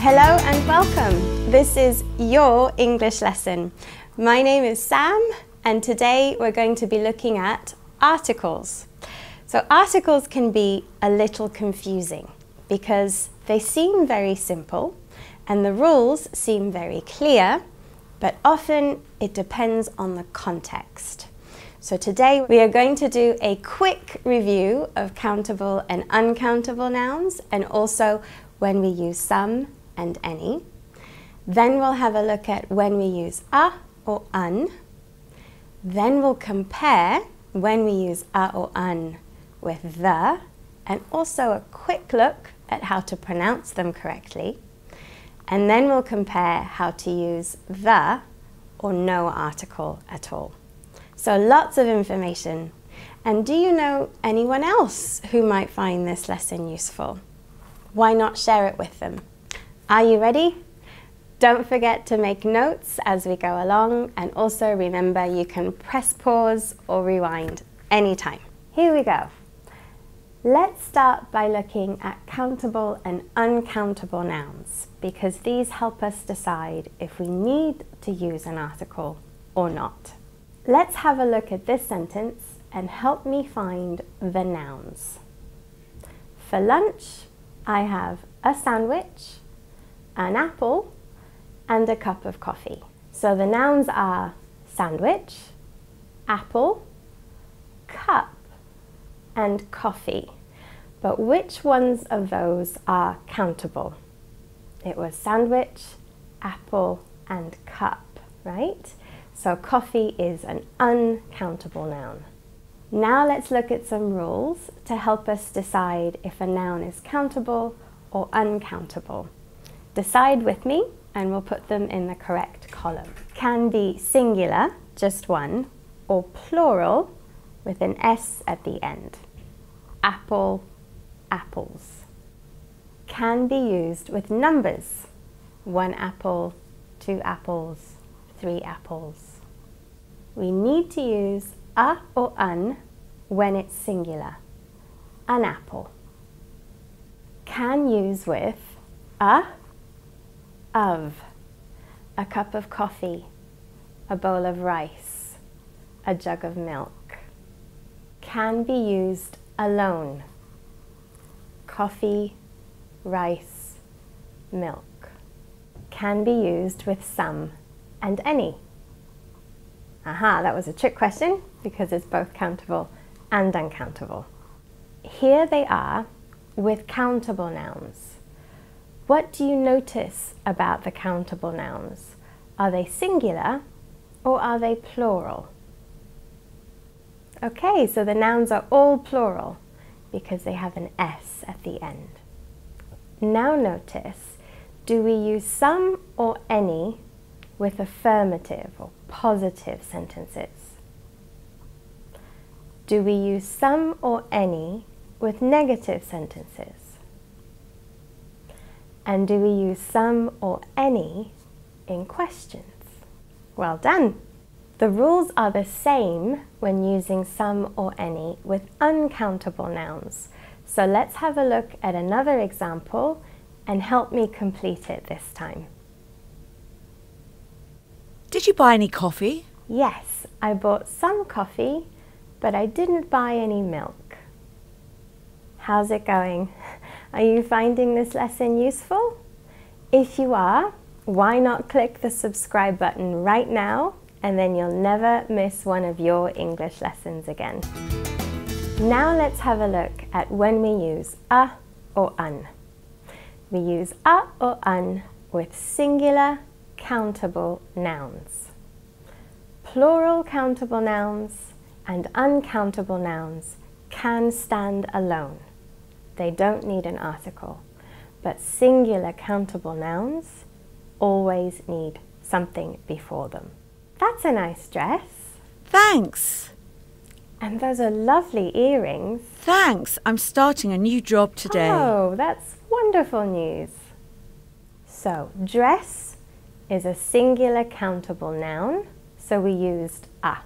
Hello and welcome. This is your English lesson. My name is Sam and today we're going to be looking at articles. So articles can be a little confusing because they seem very simple and the rules seem very clear, but often it depends on the context. So today we are going to do a quick review of countable and uncountable nouns and also when we use some and any. Then we'll have a look at when we use a or un. Then we'll compare when we use a or un with the, and also a quick look at how to pronounce them correctly. And then we'll compare how to use the or no article at all. So lots of information. And do you know anyone else who might find this lesson useful? Why not share it with them? Are you ready? Don't forget to make notes as we go along, and also remember you can press pause or rewind anytime. Here we go. Let's start by looking at countable and uncountable nouns because these help us decide if we need to use an article or not. Let's have a look at this sentence and help me find the nouns. For lunch, I have a sandwich, an apple, and a cup of coffee. So the nouns are sandwich, apple, cup, and coffee. But which ones of those are countable? It was sandwich, apple, and cup, right? So coffee is an uncountable noun. Now let's look at some rules to help us decide if a noun is countable or uncountable. Decide with me and we'll put them in the correct column. Can be singular, just one, or plural with an S at the end. Apple, apples. Can be used with numbers. 1 apple, 2 apples, 3 apples. We need to use a or un when it's singular. An apple. Can use with a, of, a cup of coffee, a bowl of rice, a jug of milk. Can be used alone. Coffee, rice, milk. Can be used with some and any. Aha, that was a trick question because it's both countable and uncountable. Here they are with countable nouns. What do you notice about the countable nouns? Are they singular or are they plural? Okay, so the nouns are all plural because they have an S at the end. Now notice, do we use some or any with affirmative or positive sentences? Do we use some or any with negative sentences? And do we use some or any in questions? Well done! The rules are the same when using some or any with uncountable nouns. So let's have a look at another example and help me complete it this time. Did you buy any coffee? Yes, I bought some coffee, but I didn't buy any milk. How's it going? Are you finding this lesson useful? If you are, why not click the subscribe button right now and then you'll never miss one of your English lessons again. Now let's have a look at when we use a or un. We use a or un with singular countable nouns. Plural countable nouns and uncountable nouns can stand alone. They don't need an article, but singular countable nouns always need something before them. That's a nice dress. Thanks. And those are lovely earrings. Thanks. I'm starting a new job today. Oh, that's wonderful news. So, dress is a singular countable noun, so we used a.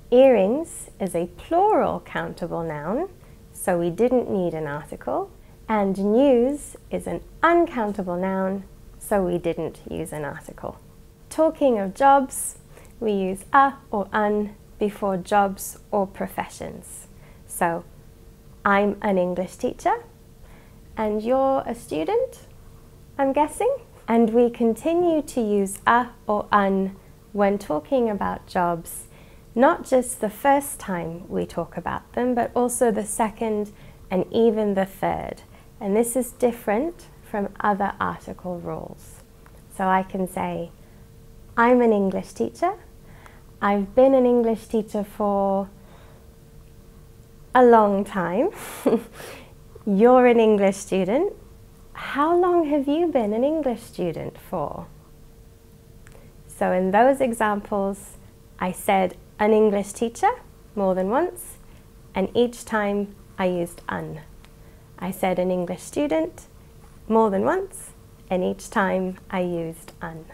Earrings is a plural countable noun, so we didn't need an article. And news is an uncountable noun, so we didn't use an article. Talking of jobs, we use a or un before jobs or professions. So, I'm an English teacher, and you're a student, I'm guessing? And we continue to use a or un when talking about jobs, not just the first time we talk about them, but also the second and even the third. And this is different from other article rules. So I can say, I'm an English teacher. I've been an English teacher for a long time. You're an English student. How long have you been an English student for? So in those examples, I said an English teacher more than once, and each time I used un. I said an English student more than once, and each time I used un.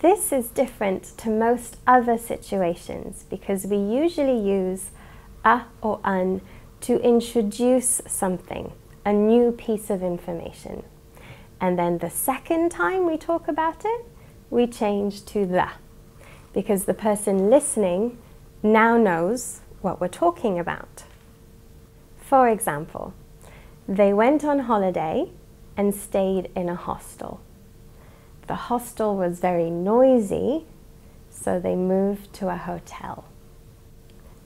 This is different to most other situations because we usually use a or un to introduce something, a new piece of information. And then the second time we talk about it, we change to the, because the person listening now knows what we're talking about. For example, they went on holiday and stayed in a hostel. The hostel was very noisy, so they moved to a hotel.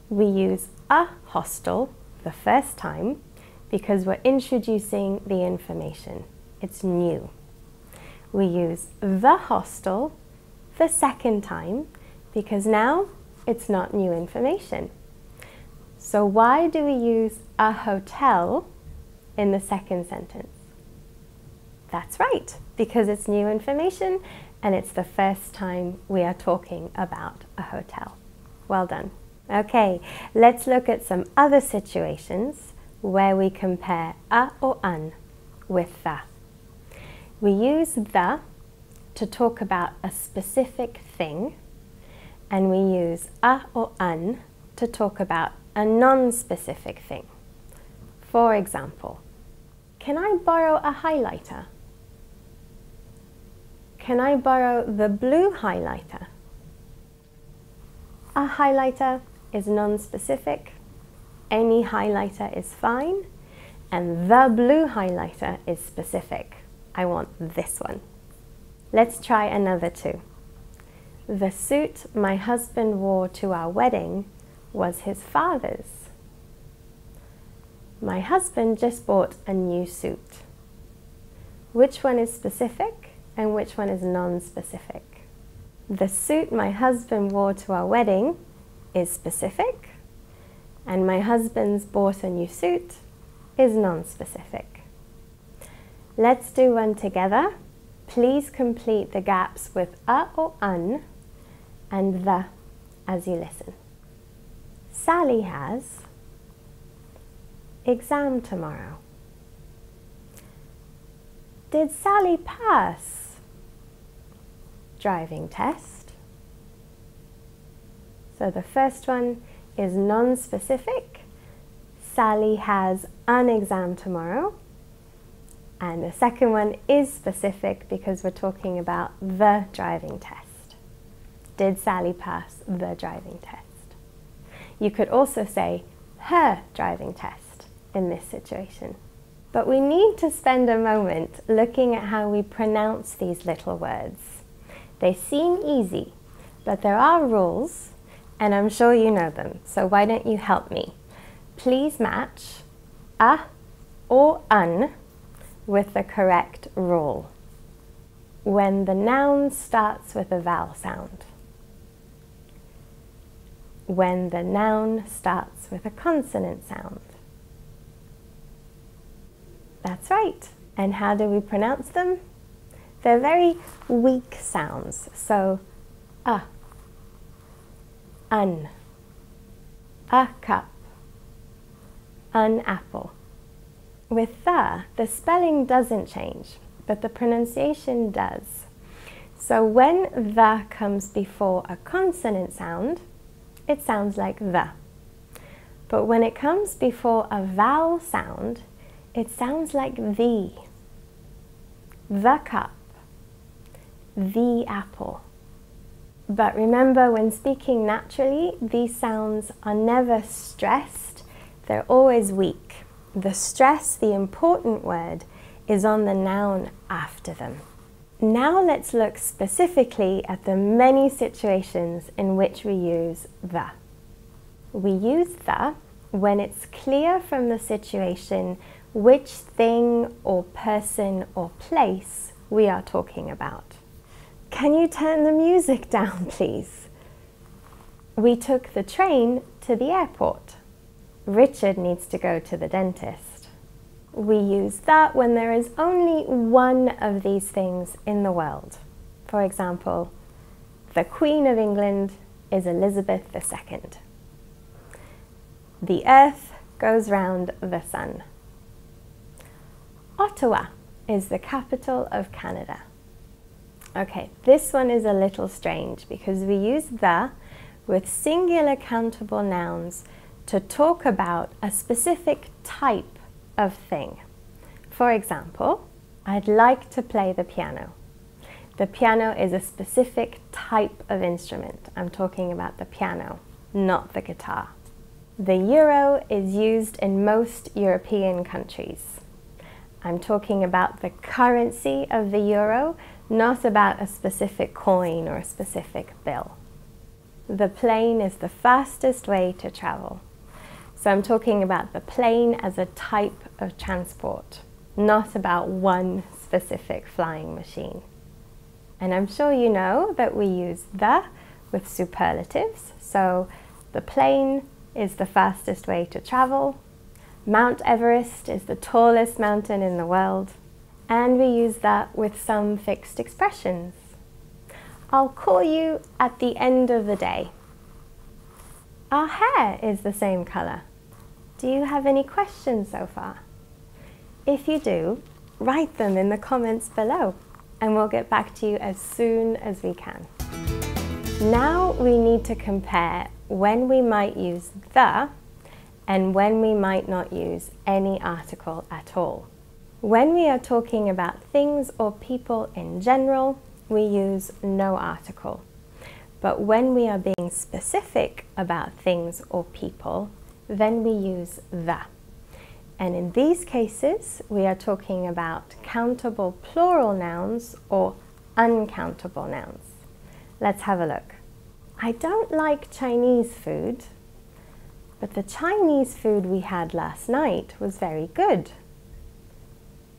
We use a hostel the first time because we're introducing the information. It's new. We use the hostel the second time because now it's not new information. So why do we use a hotel in the second sentence? That's right, because it's new information and it's the first time we are talking about a hotel. Well done. Okay, let's look at some other situations where we compare a or un with the. We use the to talk about a specific thing, and we use a or un to talk about a non-specific thing. For example, can I borrow a highlighter? Can I borrow the blue highlighter? A highlighter is non-specific, any highlighter is fine, and the blue highlighter is specific. I want this one. Let's try another two. The suit my husband wore to our wedding was his father's. My husband just bought a new suit. Which one is specific and which one is non-specific? The suit my husband wore to our wedding is specific, and my husband's bought a new suit is non-specific. Let's do one together. Please complete the gaps with a or un and the as you listen. Sally has exam tomorrow. Did Sally pass driving test? So the first one is non-specific. Sally has an exam tomorrow. And the second one is specific because we're talking about the driving test. Did Sally pass the driving test? You could also say her driving test in this situation. But we need to spend a moment looking at how we pronounce these little words. They seem easy, but there are rules, and I'm sure you know them, so why don't you help me? Please match a or un with the correct rule. When the noun starts with a vowel sound. When the noun starts with a consonant sound. That's right. And how do we pronounce them? They're very weak sounds. So, un, a cup, an apple. With the spelling doesn't change, but the pronunciation does. So when the comes before a consonant sound, it sounds like the. But when it comes before a vowel sound, It sounds like the cup, the apple. But remember, when speaking naturally, these sounds are never stressed, they're always weak. The stress, the important word, is on the noun after them. Now let's look specifically at the many situations in which we use the. We use the when it's clear from the situation which thing or person or place we are talking about. Can you turn the music down, please? We took the train to the airport. Richard needs to go to the dentist. We use that when there is only one of these things in the world. For example, the Queen of England is Elizabeth II. The earth goes round the sun. Ottawa is the capital of Canada. Okay, this one is a little strange because we use the with singular countable nouns to talk about a specific type of thing. For example, I'd like to play the piano. The piano is a specific type of instrument. I'm talking about the piano, not the guitar. The euro is used in most European countries. I'm talking about the currency of the euro, not about a specific coin or a specific bill. The plane is the fastest way to travel. So I'm talking about the plane as a type of transport, not about one specific flying machine. And I'm sure you know that we use the with superlatives. So the plane is the fastest way to travel. Mount Everest is the tallest mountain in the world. And we use that with some fixed expressions. I'll call you at the end of the day. Our hair is the same color. Do you have any questions so far? If you do, write them in the comments below and we'll get back to you as soon as we can. Now we need to compare when we might use the and when we might not use any article at all. When we are talking about things or people in general, we use no article. But when we are being specific about things or people, then we use the. And in these cases, we are talking about countable plural nouns or uncountable nouns. Let's have a look. I don't like Chinese food, but the Chinese food we had last night was very good.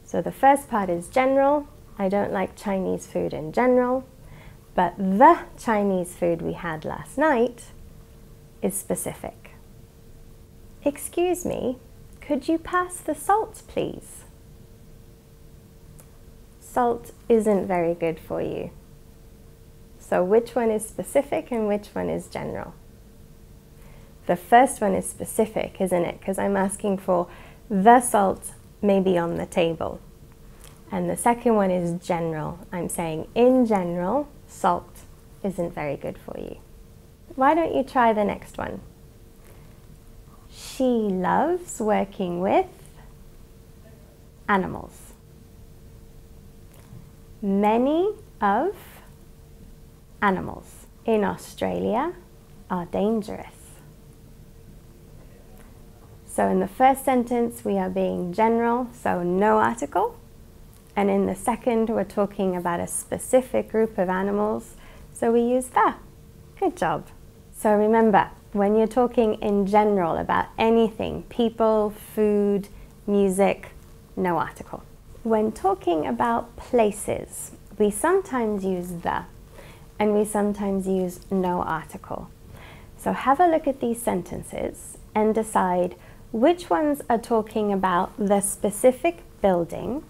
So the first part is general. I don't like Chinese food in general, but the Chinese food we had last night is specific. Excuse me, could you pass the salt, please? Salt isn't very good for you. So which one is specific and which one is general? The first one is specific, isn't it? Because I'm asking for the salt may be on the table. And the second one is general. I'm saying in general, salt isn't very good for you. Why don't you try the next one? She loves working with animals. Many of animals in Australia are dangerous. So in the first sentence, we are being general, so no article. And in the second, we're talking about a specific group of animals, so we use the. Good job. So remember, when you're talking in general about anything, people, food, music, no article. When talking about places, we sometimes use the, and we sometimes use no article. So have a look at these sentences and decide which ones are talking about the specific building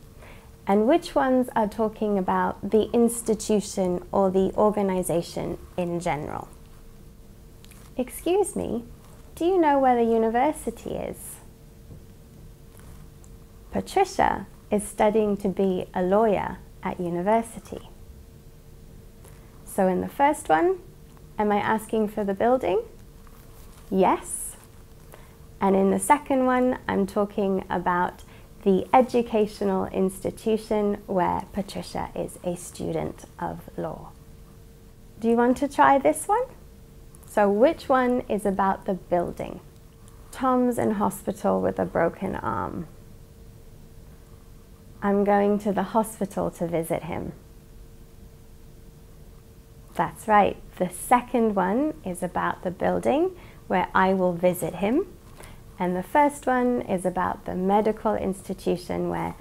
and which ones are talking about the institution or the organization in general. Excuse me, do you know where the university is? Patricia is studying to be a lawyer at university. So in the first one, am I asking for the building? Yes. And in the second one, I'm talking about the educational institution where Patricia is a student of law. Do you want to try this one? So which one is about the building? Tom's in hospital with a broken arm. I'm going to the hospital to visit him. That's right. The second one is about the building where I will visit him. And the first one is about the medical institution where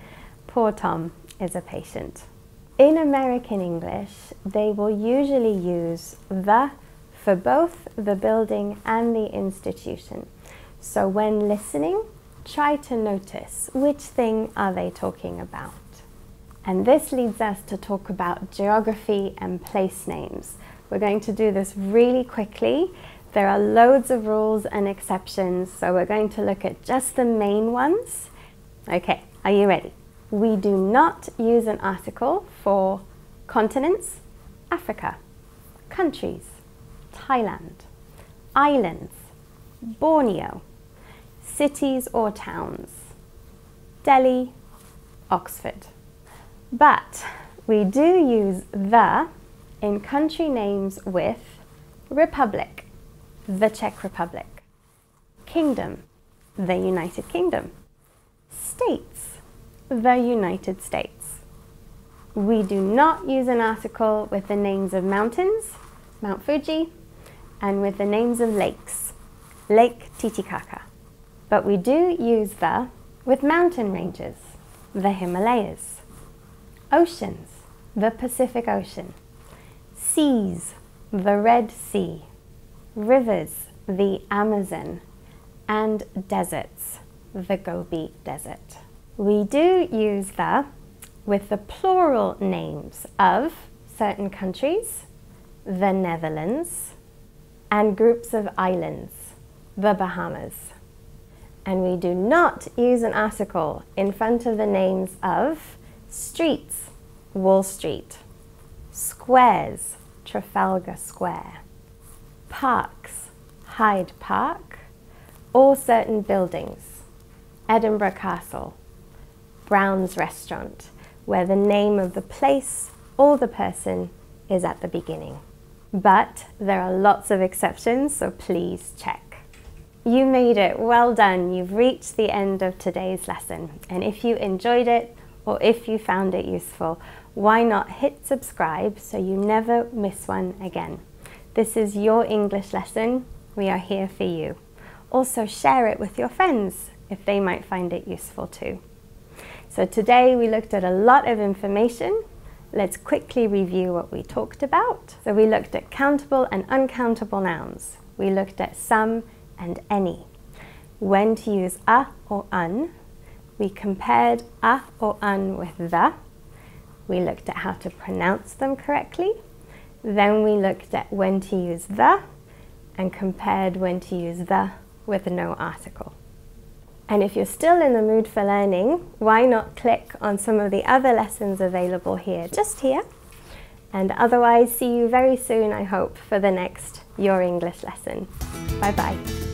poor Tom is a patient. In American English, they will usually use the for both the building and the institution. So when listening, try to notice which thing are they talking about. And this leads us to talk about geography and place names. We're going to do this really quickly. There are loads of rules and exceptions, so we're going to look at just the main ones. Okay, are you ready? We do not use an article for continents, Africa, countries, Thailand, islands, Borneo, cities or towns, Delhi, Oxford. But we do use the in country names with republic, the Czech Republic, kingdom, the United Kingdom, states, the United States. We do not use an article with the names of mountains, Mount Fuji, and with the names of lakes, Lake Titicaca. But we do use the with mountain ranges, the Himalayas, oceans, the Pacific Ocean, seas, the Red Sea, rivers, the Amazon, and deserts, the Gobi Desert. We do use the with the plural names of certain countries, the Netherlands, and groups of islands, the Bahamas. And we do not use an article in front of the names of streets, Wall Street, squares, Trafalgar Square, parks, Hyde Park, or certain buildings, Edinburgh Castle, Brown's Restaurant, where the name of the place or the person is at the beginning. But there are lots of exceptions, so please check. You made it, well done. You've reached the end of today's lesson. And if you enjoyed it, or if you found it useful, why not hit subscribe so you never miss one again. This is your English lesson. We are here for you. Also share it with your friends if they might find it useful too. So today we looked at a lot of information. Let's quickly review what we talked about. So we looked at countable and uncountable nouns. We looked at some and any. When to use a or un. We compared a or un with the. We looked at how to pronounce them correctly. Then we looked at when to use the and compared when to use the with no article. And if you're still in the mood for learning, why not click on some of the other lessons available here, just here. And otherwise, see you very soon, I hope, for the next Your English lesson. Bye bye.